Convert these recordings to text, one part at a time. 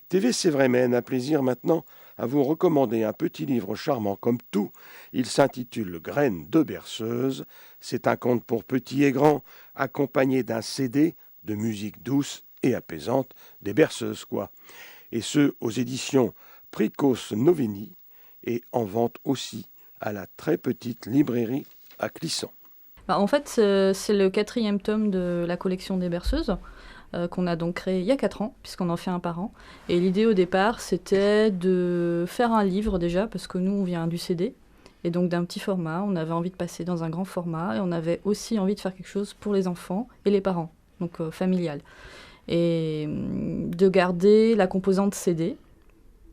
TV Sévrémen a plaisir maintenant à vous recommander un petit livre charmant comme tout. Il s'intitule Graines de berceuse. C'est un conte pour petits et grands, accompagné d'un CD de musique douce et apaisante, des berceuses quoi. Et ce, aux éditions Pricos Noveni, et en vente aussi à la très petite librairie à Clisson. En fait, c'est le 4e tome de la collection des berceuses, qu'on a donc créé il y a 4 ans, puisqu'on en fait un par an. Et l'idée au départ, c'était de faire un livre déjà, parce que nous, on vient du CD, et donc d'un petit format. On avait envie de passer dans un grand format, et on avait aussi envie de faire quelque chose pour les enfants et les parents, donc familial. Et de garder la composante CD,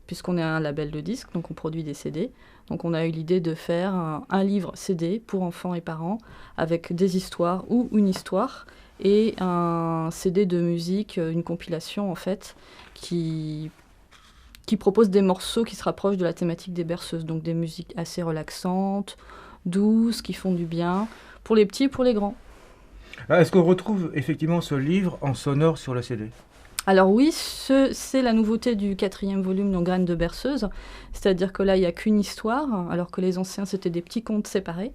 puisqu'on est un label de disques, donc on produit des CD. Donc on a eu l'idée de faire un livre CD pour enfants et parents, avec des histoires ou une histoire, et un CD de musique, une compilation en fait, qui propose des morceaux qui se rapprochent de la thématique des berceuses, donc des musiques assez relaxantes, douces, qui font du bien, pour les petits et pour les grands. Est-ce qu'on retrouve effectivement ce livre en sonore sur le CD ? Alors oui, c'est la nouveauté du 4e volume, donc Graines de berceuse. C'est-à-dire que là, il n'y a qu'une histoire, alors que les anciens, c'était des petits contes séparés.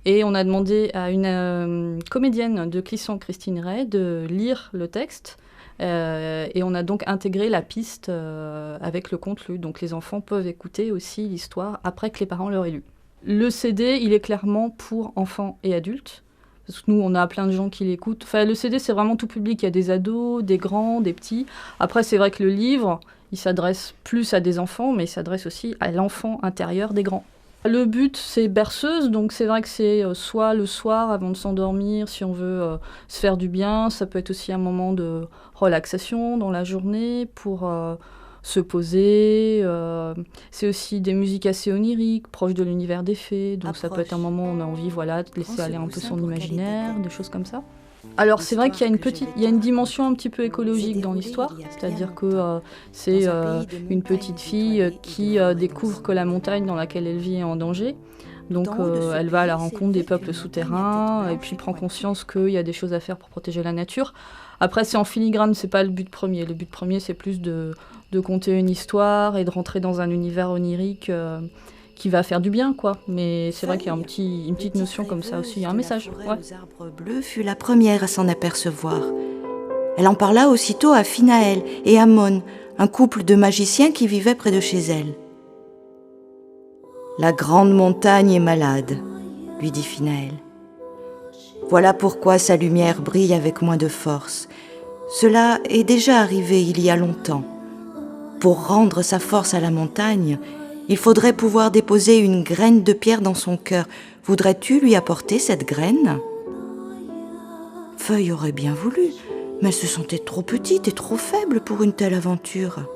Et on a demandé à une comédienne de Clisson, Christine Ray, de lire le texte. Et on a donc intégré la piste avec le conte lu. Donc les enfants peuvent écouter aussi l'histoire après que les parents l'auraient lu. Le CD, il est clairement pour enfants et adultes. Parce que nous, on a plein de gens qui l'écoutent. Enfin, le CD, c'est vraiment tout public. Il y a des ados, des grands, des petits. Après, c'est vrai que le livre, il s'adresse plus à des enfants, mais il s'adresse aussi à l'enfant intérieur des grands. Le but, c'est berceuse, donc c'est vrai que c'est soit le soir avant de s'endormir, si on veut se faire du bien. Ça peut être aussi un moment de relaxation dans la journée pour se poser. C'est aussi des musiques assez oniriques, proches de l'univers des fées. Donc ça peut être un moment où on a envie de laisser aller un peu son imaginaire, des choses comme ça. Alors c'est vrai qu'il y a une dimension un petit peu écologique dans l'histoire, c'est-à-dire que c'est une petite fille qui découvre que la montagne dans laquelle elle vit est en danger. Donc elle va à la rencontre des peuples souterrains et puis prend conscience qu'il y a des choses à faire pour protéger la nature. Après c'est en filigrane, c'est pas le but premier. Le but premier c'est plus de conter une histoire et de rentrer dans un univers onirique qui va faire du bien, quoi. Mais c'est vrai qu'il y a une petite notion comme ça aussi, il y a un message. Ouais. Aux arbres bleus fut la première à s'en apercevoir. Elle en parla aussitôt à Finaël et Amon, un couple de magiciens qui vivaient près de chez elle. « La grande montagne est malade, » lui dit Finaël. « Voilà pourquoi sa lumière brille avec moins de force. Cela est déjà arrivé il y a longtemps. Pour rendre sa force à la montagne, il faudrait pouvoir déposer une graine de pierre dans son cœur. Voudrais-tu lui apporter cette graine ? » Feuille aurait bien voulu, mais elle se sentait trop petite et trop faible pour une telle aventure.